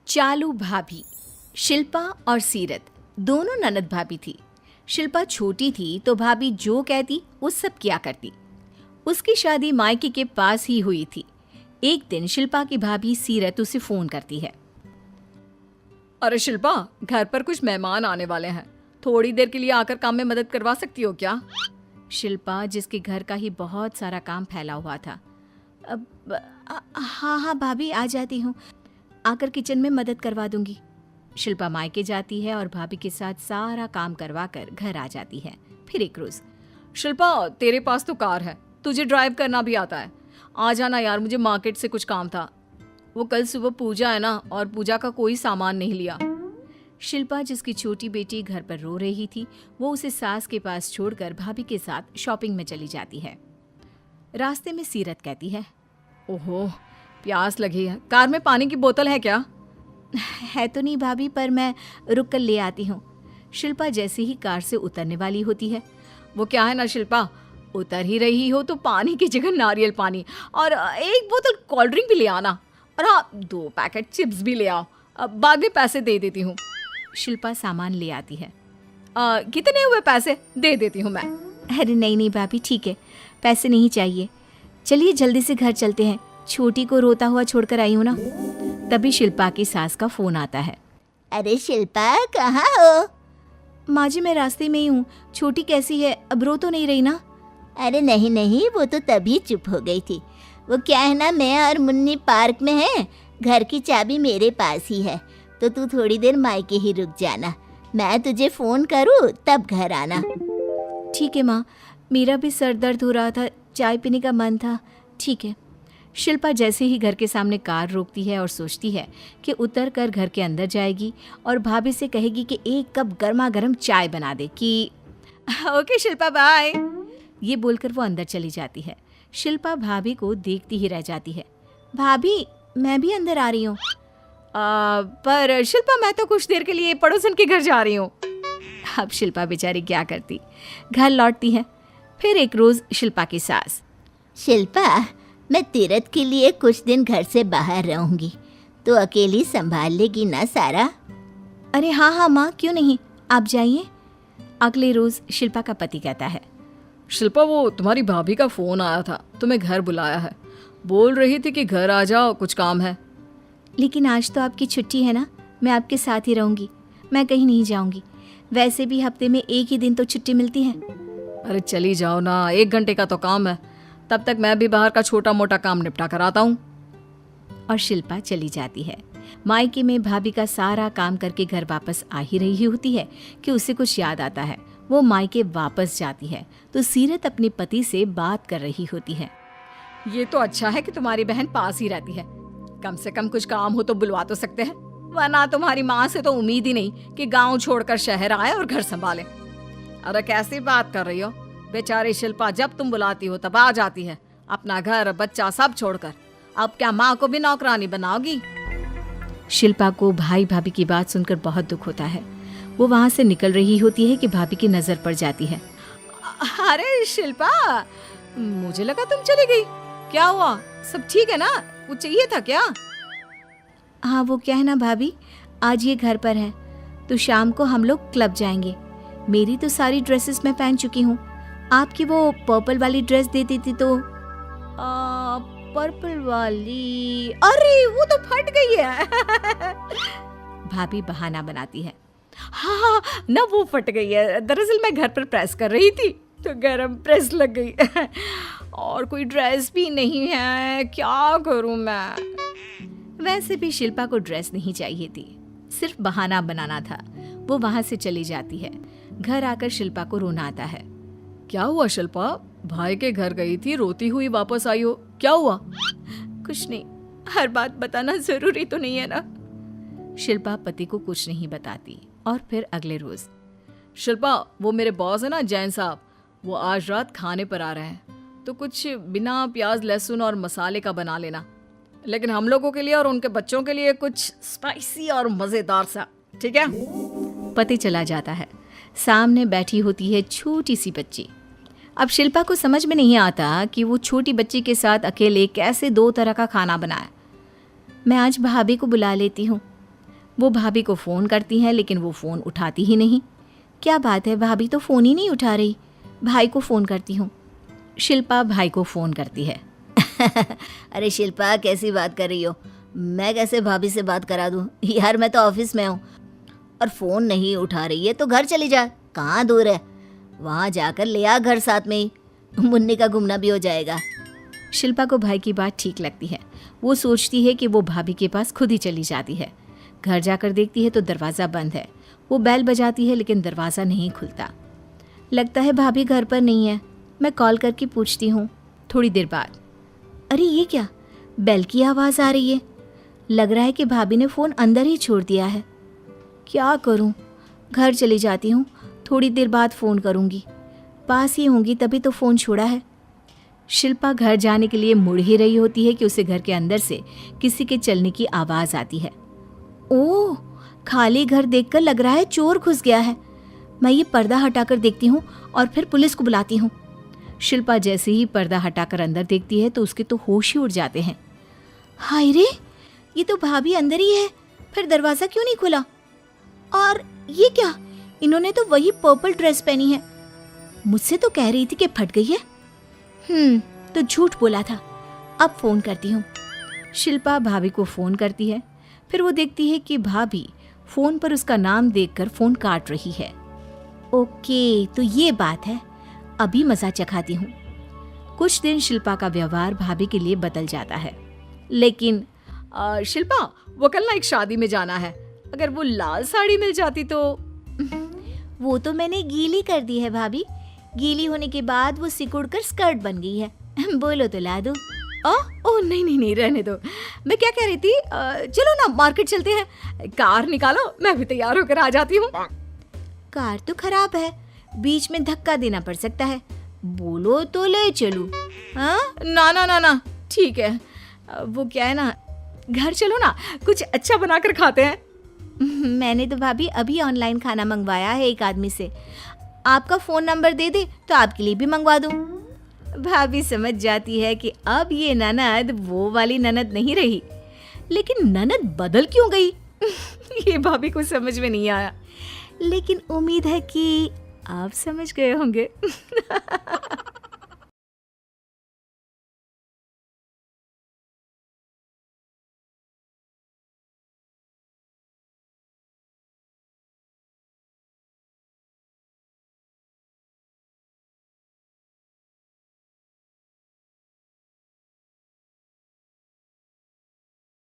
चालू भाभी। शिल्पा और सीरत दोनों ननद भाभी थी। शिल्पा छोटी थी तो भाभी जो कहती वो सब किया करती। उसकी शादी मायके के पास ही हुई थी। एक दिन शिल्पा की भाभी सीरत उसे फोन करती है। अरे शिल्पा, घर पर कुछ मेहमान आने वाले हैं, थोड़ी देर के लिए आकर काम में मदद करवा सकती हो क्या? शिल्पा, जिसके घर का ही बहुत सारा काम फैला हुआ था, हाँ भाभी, आ जाती हूँ, आकर किचन में मदद करवा दूंगी। शिल्पा मायके जाती है और भाभी के साथ सारा काम करवा कर घर आ जाती है। फिर एक रोज, शिल्पा, तेरे पास तो कार है, तुझे ड्राइव करना भी आता है, आ जाना यार, मुझे मार्केट से कुछ काम था। वो कल सुबह पूजा है ना, और पूजा का कोई सामान नहीं लिया। शिल्पा, जिसकी छोटी बेटी घर पर रो रही थी, वो उसे सास के पास छोड़कर भाभी के साथ शॉपिंग में चली जाती है। रास्ते में सीरत कहती है, ओहो, प्यास लगी है, कार में पानी की बोतल है क्या? है तो नहीं भाभी, पर मैं रुक कर ले आती हूँ। शिल्पा जैसे ही कार से उतरने वाली होती है, वो क्या है ना शिल्पा, उतर ही रही हो तो पानी की जगह नारियल पानी और एक बोतल कोल्ड ड्रिंक भी ले आना, और हाँ, 2 पैकेट चिप्स भी ले आओ, बाद में पैसे दे देती हूँ। शिल्पा सामान ले आती है। कितने हुए पैसे? दे देती हूँ मैं। अरे नहीं भाभी, ठीक है, पैसे नहीं चाहिए, चलिए जल्दी से घर चलते हैं, छोटी को रोता हुआ छोड़कर आई हूँ ना। तभी शिल्पा की सास का फोन आता है। अरे शिल्पा, कहाँ हो? माँ जी, मैं रास्ते में ही हूँ। छोटी कैसी है, अब रो तो नहीं रही ना? अरे नहीं नहीं, वो तो तभी चुप हो गई थी। वो क्या है ना, मैं और मुन्नी पार्क में हैं, घर की चाबी मेरे पास ही है, तो तू थोड़ी देर मायके ही रुक जाना, मैं तुझे फ़ोन करूँ तब घर आना। ठीक है माँ, मेरा भी सर दर्द हो रहा था, चाय पीने का मन था। ठीक है। शिल्पा जैसे ही घर के सामने कार रोकती है और सोचती है कि उतर कर घर के अंदर जाएगी और भाभी से कहेगी कि एक कप गर्मा गर्म चाय बना दे कि ओके शिल्पा, बाय। ये बोलकर वो अंदर चली जाती है। शिल्पा भाभी को देखती ही रह जाती है। भाभी, मैं भी अंदर आ रही हूँ। पर शिल्पा, मैं तो कुछ देर के लिए पड़ोसन के घर जा रही हूँ। अब शिल्पा बेचारी क्या करती, घर लौटती है। फिर एक रोज शिल्पा की सास, शिल्पा, मैं तीरथ के लिए कुछ दिन घर से बाहर रहूंगी, तो अकेली संभाल लेगी ना सारा? अरे हाँ माँ, क्यों नहीं, आप जाइए। अगले रोज शिल्पा का पति कहता है, शिल्पा, वो तुम्हारी भाभी का फोन आया था, तुम्हें घर बुलाया है, बोल रही थी कि घर आ जाओ, कुछ काम है। लेकिन आज तो आपकी छुट्टी है ना, मैं आपके साथ ही रहूंगी, मैं कहीं नहीं जाऊंगी। वैसे भी हफ्ते में एक ही दिन तो छुट्टी मिलती है। अरे चली जाओ ना, 1 घंटे का तो काम है, तब तक मैं भी बाहर का छोटा मोटा काम निपटा कर आता हूँ। और शिल्पा चली जाती है। मायके में भाभी का सारा काम करके घर वापस आ ही रही होती है कि उसे कुछ याद आता है। वो मायके वापस जाती है तो सीरत अपने पति से बात कर रही होती है। ये तो अच्छा है कि तुम्हारी बहन पास ही रहती है, कम से कम कुछ काम हो तो बुलवा तो सकते हैं, वरना तुम्हारी माँ से तो उम्मीद ही नहीं कि गाँव छोड़कर शहर आए और घर संभाले। अरे कैसी बात कर रही हो, बेचारी शिल्पा जब तुम बुलाती हो तब आ जाती है, अपना घर बच्चा सब छोड़कर। अब क्या माँ को भी नौकरानी बनाओगी? शिल्पा को भाई भाभी की बात सुनकर बहुत दुख होता है। वो वहाँ से निकल रही होती है कि भाभी की नजर पड़ जाती है। अरे शिल्पा, मुझे लगा तुम चली गई, क्या हुआ, सब ठीक है ना? कुछ चाहिए था क्या? हाँ, वो क्या है ना भाभी, आज ये घर पर है तो शाम को हम लोग क्लब जाएंगे। मेरी तो सारी ड्रेसेस मैं पहन चुकी हूँ, आपकी वो पर्पल वाली ड्रेस दे देती तो। पर्पल वाली? अरे वो तो फट गई है। भाभी बहाना बनाती है। हाँ ना, वो फट गई है, दरअसल मैं घर पर प्रेस कर रही थी तो गरम प्रेस लग गई। और कोई ड्रेस भी नहीं है, क्या करूं मैं? वैसे भी शिल्पा को ड्रेस नहीं चाहिए थी, सिर्फ बहाना बनाना था। वो वहां से चली जाती है। घर आकर शिल्पा को रोना आता है। क्या हुआ शिल्पा, भाई के घर गई थी, रोती हुई वापस आई हो, क्या हुआ? कुछ नहीं, हर बात बताना जरूरी तो नहीं है ना। शिल्पा पति को कुछ नहीं बताती। और फिर अगले रोज, शिल्पा, वो मेरे बॉस है ना जैन साहब, वो आज रात खाने पर आ रहे हैं, तो कुछ बिना प्याज लहसुन और मसाले का बना लेना, लेकिन हम लोगों के लिए और उनके बच्चों के लिए कुछ स्पाइसी और मजेदार सा, ठीक है? पति चला जाता है। सामने बैठी होती है छोटी सी बच्ची। अब शिल्पा को समझ में नहीं आता कि वो छोटी बच्ची के साथ अकेले कैसे 2 तरह का खाना बनाए। मैं आज भाभी को बुला लेती हूँ, वो भाभी को फ़ोन करती हैं लेकिन वो फ़ोन उठाती ही नहीं। क्या बात है, भाभी तो फ़ोन ही नहीं उठा रही। भाई को फ़ोन करती हूँ। शिल्पा भाई को फ़ोन करती है। अरे शिल्पा, कैसी बात कर रही हो? मैं कैसे भाभी से बात करा दूँ? यार मैं तो ऑफिस में हूँ और फ़ोन नहीं उठा रही है तो घर चली जा। कहाँ दूर है, वहाँ जाकर ले आ घर साथ में ही। मुन्नी का घूमना भी हो जाएगा। शिल्पा को भाई की बात ठीक लगती है। वो सोचती है कि वो भाभी के पास खुद ही चली जाती है। घर जाकर देखती है तो दरवाज़ा बंद है। वो बेल बजाती है लेकिन दरवाज़ा नहीं खुलता। लगता है भाभी घर पर नहीं है। मैं कॉल करके पूछती हूँ। थोड़ी देर बाद, अरे ये क्या, बेल की आवाज़ आ रही है। लग रहा है कि भाभी ने फ़ोन अंदर ही छोड़ दिया है। क्या करूँ? घर चली जाती हूँ, थोड़ी देर बाद फ़ोन करूँगी। पास ही होंगी तभी तो फ़ोन छोड़ा है। शिल्पा घर जाने के लिए मुड़ ही रही होती है कि उसे घर के अंदर से किसी के चलने की आवाज़ आती है। ओह, खाली घर देखकर लग रहा है चोर घुस गया है। मैं ये पर्दा हटाकर देखती हूँ और फिर पुलिस को बुलाती हूँ। शिल्पा जैसे ही पर्दा हटाकर अंदर देखती है तो उसके तो होश ही उड़ जाते हैं। हाय रे, ये तो भाभी अंदर ही है, फिर दरवाज़ा क्यों नहीं खुला? और ये क्या, इन्होंने तो वही पर्पल ड्रेस पहनी है। मुझसे तो कह रही थी कि फट गई है। तो झूठ बोला था। अब फ़ोन करती हूँ। शिल्पा भाभी को फ़ोन करती है। फिर वो देखती है कि भाभी फ़ोन पर उसका नाम देखकर फ़ोन काट रही है। ओके, तो ये बात है, अभी मज़ा चखाती हूँ। कुछ दिन शिल्पा का व्यवहार भाभी के लिए बदल जाता है। लेकिन शिल्पा, वो कल ना एक शादी में जाना है, अगर वो लाल साड़ी मिल जाती तो। वो तो मैंने गीली कर दी है भाभी। गीली होने के बाद वो सिकुड़कर स्कर्ट बन गई है। बोलो तो ला दूं। ओह नहीं नहीं नहीं, रहने दो। मैं क्या कह रही थी, चलो ना मार्केट चलते हैं। कार निकालो, मैं भी तैयार होकर आ जाती हूँ। कार तो खराब है, बीच में धक्का देना पड़ सकता है। बोलो तो ले चलूं। हाँ, ना ना ना ना, ठीक है। वो क्या है ना, घर चलो ना, कुछ अच्छा बनाकर खाते हैं। मैंने तो भाभी अभी ऑनलाइन खाना मंगवाया है एक आदमी से। आपका फ़ोन नंबर दे दे तो आपके लिए भी मंगवा दूं। भाभी समझ जाती है कि अब ये ननद वो वाली ननद नहीं रही। लेकिन ननद बदल क्यों गई? ये भाभी को समझ में नहीं आया। लेकिन उम्मीद है कि आप समझ गए होंगे।